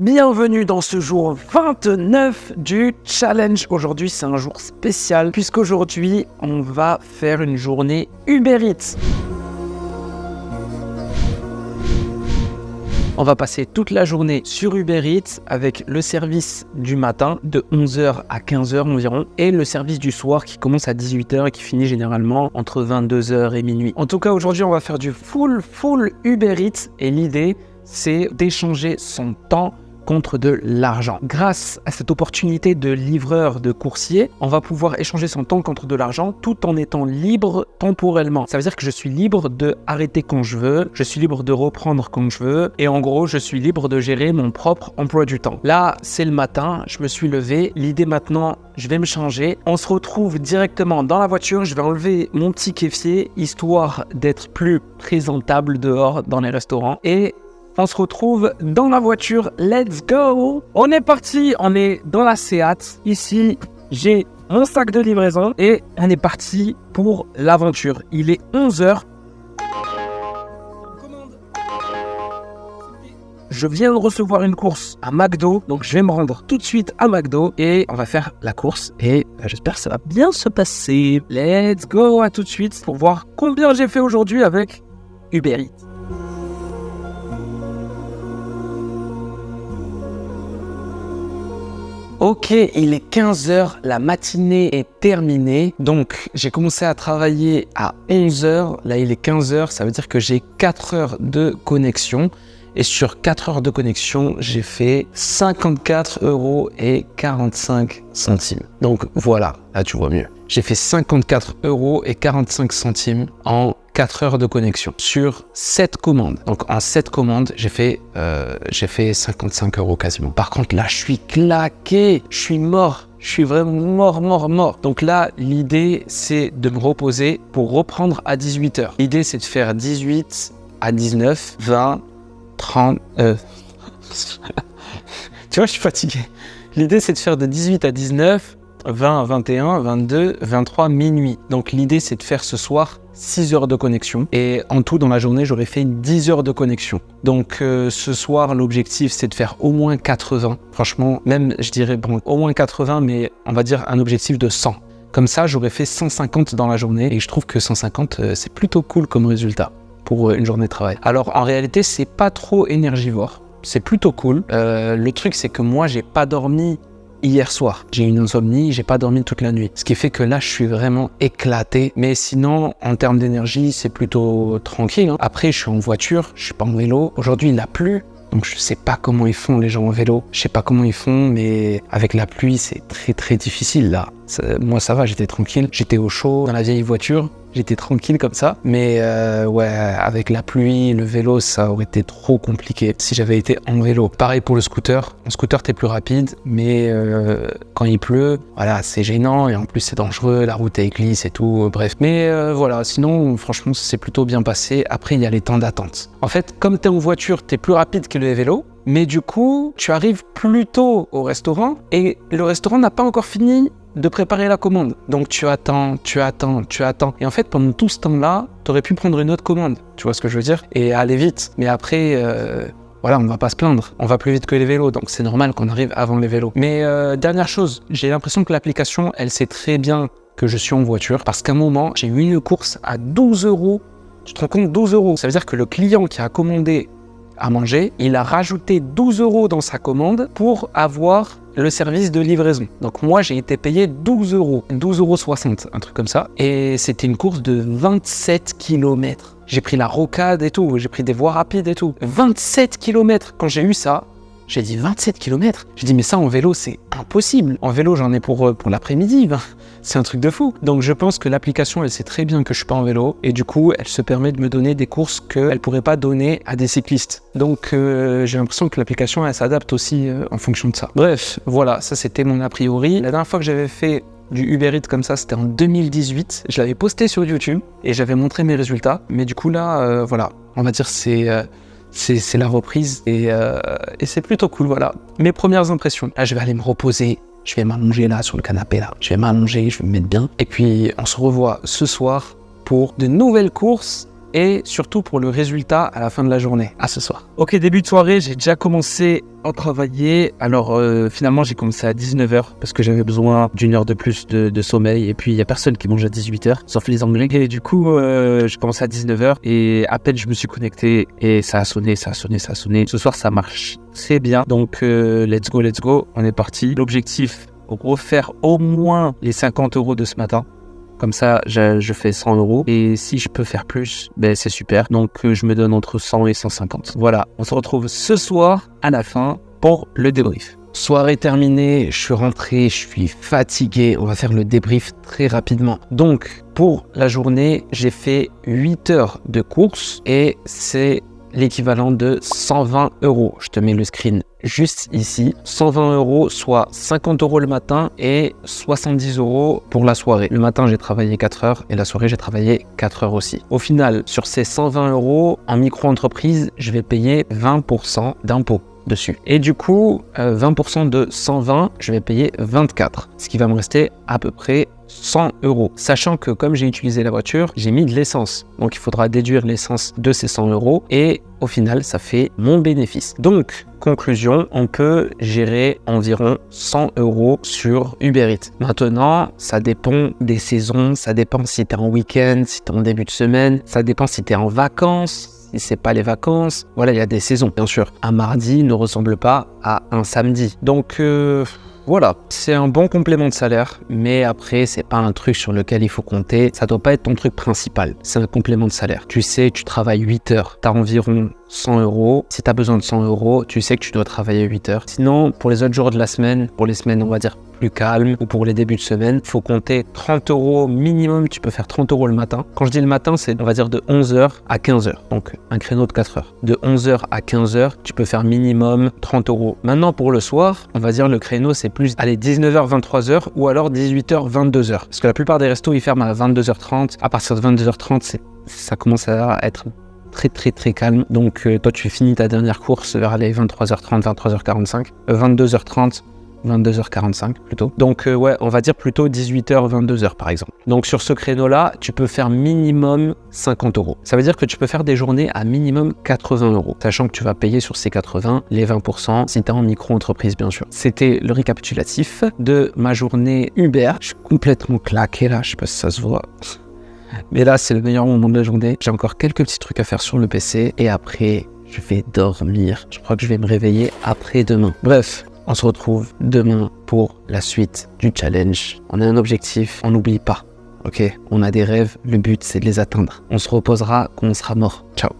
Bienvenue dans ce jour 29 du challenge. Aujourd'hui, c'est un jour spécial puisqu'aujourd'hui, on va faire une journée Uber Eats. On va passer toute la journée sur Uber Eats avec le service du matin de 11h à 15h environ et le service du soir qui commence à 18h et qui finit généralement entre 22h et minuit. En tout cas, aujourd'hui, on va faire du full Uber Eats et l'idée, c'est d'échanger son temps contre de l'argent. Grâce à cette opportunité de livreur, de coursier, on va pouvoir échanger son temps contre de l'argent tout en étant libre temporellement. Ça veut dire que je suis libre de arrêter quand je veux, je suis libre de reprendre quand je veux et en gros, je suis libre de gérer mon propre emploi du temps. Là, c'est le matin, je me suis levé. L'idée maintenant, je vais me changer. On se retrouve directement dans la voiture. Je vais enlever mon petit kéfier histoire d'être plus présentable dehors dans les restaurants et on se retrouve dans la voiture, let's go! On est parti, on est dans la Seat. Ici, j'ai mon sac de livraison et on est parti pour l'aventure. Il est 11h. Je viens de recevoir une course à McDo, donc je vais me rendre tout de suite à McDo et on va faire la course et j'espère que ça va bien se passer. Let's go, à tout de suite pour voir combien j'ai fait aujourd'hui avec Uber Eats. Ok, il est 15h, la matinée est terminée, donc j'ai commencé à travailler à 11h, là il est 15h, ça veut dire que j'ai 4 heures de connexion et sur 4 heures de connexion, j'ai fait 54,45 €. Donc voilà, là tu vois mieux. J'ai fait 54,45 € en 4 heures de connexion sur 7 commandes. Donc en 7 commandes, j'ai fait 55 € quasiment. Par contre là, je suis claqué, je suis mort. Je suis vraiment mort. Donc là, l'idée, c'est de me reposer pour reprendre à 18h. L'idée, c'est de faire 18 à 19, 20, 30... Tu vois, je suis fatigué. L'idée, c'est de faire de 18 à 19, 20, 21, 22, 23, minuit. Donc l'idée, c'est de faire ce soir 6 heures de connexion. Et en tout, dans la journée, j'aurais fait 10 heures de connexion. Donc ce soir, l'objectif, c'est de faire au moins 80. Franchement, même, je dirais, bon, au moins 80, mais on va dire un objectif de 100. Comme ça, j'aurais fait 150 dans la journée. Et je trouve que 150, c'est plutôt cool comme résultat pour une journée de travail. Alors, en réalité, c'est pas trop énergivore. C'est plutôt cool. Le truc, c'est que moi, j'ai pas dormi hier soir. J'ai une insomnie, j'ai pas dormi toute la nuit. Ce qui fait que là, je suis vraiment éclaté. Mais sinon, en termes d'énergie, c'est plutôt tranquille. Après, je suis en voiture, je suis pas en vélo. Aujourd'hui, il a plu. Donc, je sais pas comment ils font les gens en vélo. Je sais pas comment ils font, mais avec la pluie, c'est très difficile là. Moi, ça va, j'étais tranquille. J'étais au chaud dans la vieille voiture. J'étais tranquille comme ça, mais ouais, avec la pluie, le vélo, ça aurait été trop compliqué si j'avais été en vélo. Pareil pour le scooter. En scooter, t'es plus rapide, mais quand il pleut, voilà, c'est gênant et en plus c'est dangereux, la route elle glisse et tout, bref. Mais voilà, sinon, franchement, ça s'est plutôt bien passé. Après, il y a les temps d'attente. En fait, comme t'es en voiture, t'es plus rapide que le vélo, mais du coup, tu arrives plus tôt au restaurant et le restaurant n'a pas encore fini de préparer la commande. Donc tu attends. Et en fait, pendant tout ce temps-là, tu aurais pu prendre une autre commande. Tu vois ce que je veux dire? Et aller vite. Mais après, voilà, on ne va pas se plaindre. On va plus vite que les vélos. Donc c'est normal qu'on arrive avant les vélos. Mais dernière chose, j'ai l'impression que l'application, elle sait très bien que je suis en voiture. Parce qu'à un moment, j'ai eu une course à 12 €. Tu te rends compte, 12 €. Ça veut dire que le client qui a commandé à manger, il a rajouté 12 € dans sa commande pour avoir le service de livraison. Donc moi, j'ai été payé 12 €, 12,60 €, un truc comme ça. Et c'était une course de 27 km. J'ai pris la rocade et tout, j'ai pris des voies rapides et tout. 27 km, quand j'ai eu ça, j'ai dit 27 km. J'ai dit mais ça en vélo, c'est impossible. En vélo, j'en ai pour l'après-midi. C'est un truc de fou. Donc je pense que l'application, elle sait très bien que je suis pas en vélo et du coup, elle se permet de me donner des courses qu'elle pourrait pas donner à des cyclistes. Donc j'ai l'impression que l'application, elle s'adapte aussi en fonction de ça. Bref, voilà, ça c'était mon a priori. La dernière fois que j'avais fait du Uber Eats comme ça, c'était en 2018. Je l'avais posté sur YouTube et j'avais montré mes résultats. Mais du coup là, voilà, on va dire c'est la reprise et c'est plutôt cool, voilà. Mes premières impressions. Là, je vais aller me reposer. Je vais m'allonger là sur le canapé là. Je vais m'allonger, je vais me mettre bien. Et puis on se revoit ce soir pour de nouvelles courses et surtout pour le résultat à la fin de la journée. À ce soir. Ok, début de soirée, j'ai déjà commencé à travailler. Alors finalement, j'ai commencé à 19h parce que j'avais besoin d'une heure de plus de sommeil et puis il n'y a personne qui mange à 18h, sauf les Anglais. Et du coup, j'ai commencé à 19h et à peine je me suis connecté et ça a sonné. Ce soir, ça marche très bien. Donc, let's go, on est parti. L'objectif, refaire au moins les 50 € de ce matin. Comme ça, je fais 100 €. Et si je peux faire plus, ben c'est super. Donc, je me donne entre 100 et 150. Voilà, on se retrouve ce soir à la fin pour le débrief. Soirée terminée, je suis rentré, je suis fatigué. On va faire le débrief très rapidement. Donc, pour la journée, j'ai fait 8 heures de course et c'est l'équivalent de 120 €. Je te mets le screen juste ici. 120 €, soit 50 € le matin et 70 € pour la soirée. Le matin, j'ai travaillé 4 heures et la soirée, j'ai travaillé 4 heures aussi. Au final, sur ces 120 € en micro-entreprise, je vais payer 20% d'impôts dessus. Et du coup, 20% de 120, je vais payer 24. Ce qui va me rester à peu près 100 €. Sachant que comme j'ai utilisé la voiture, j'ai mis de l'essence. Donc il faudra déduire l'essence de ces 100 € et au final, ça fait mon bénéfice. Donc, conclusion, on peut gérer environ 100 € sur Uber Eats. Maintenant, ça dépend des saisons, ça dépend si tu es en week-end, si tu es en début de semaine, ça dépend si tu es en vacances. Si c'est pas les vacances, voilà, il y a des saisons, bien sûr. Un mardi ne ressemble pas à un samedi. Donc, voilà, c'est un bon complément de salaire, mais après, c'est pas un truc sur lequel il faut compter. Ça doit pas être ton truc principal. C'est un complément de salaire. Tu sais, tu travailles 8 heures. Tu as environ 100 €. Si tu as besoin de 100 €, tu sais que tu dois travailler 8 heures. Sinon, pour les autres jours de la semaine, pour les semaines, on va dire, plus calmes, ou pour les débuts de semaine, il faut compter 30 € minimum. Tu peux faire 30 € le matin. Quand je dis le matin, c'est, on va dire, de 11h à 15h. Donc, un créneau de 4 heures. De 11h à 15h, tu peux faire minimum 30 €. Maintenant, pour le soir, on va dire le créneau, c'est plus, allez, 19h, 23h, ou alors 18h, 22h. Parce que la plupart des restos, ils ferment à 22h30. À partir de 22h30, ça commence à être très calme. Donc toi tu finis ta dernière course vers les 23h30, 23h45, 22h30, 22h45 plutôt. Donc ouais, on va dire plutôt 18h, 22h par exemple. Donc sur ce créneau-là, tu peux faire minimum 50 €. Ça veut dire que tu peux faire des journées à minimum 80 €, sachant que tu vas payer sur ces 80 les 20% si tu es en micro-entreprise bien sûr. C'était le récapitulatif de ma journée Uber. Je suis complètement claqué là, je sais pas si ça se voit. Mais là, c'est le meilleur moment de la journée. J'ai encore quelques petits trucs à faire sur le PC et après, je vais dormir. Je crois que je vais me réveiller après-demain. Bref, on se retrouve demain pour la suite du challenge. On a un objectif, on n'oublie pas. Ok, on a des rêves, le but c'est de les atteindre. On se reposera quand on sera mort. Ciao.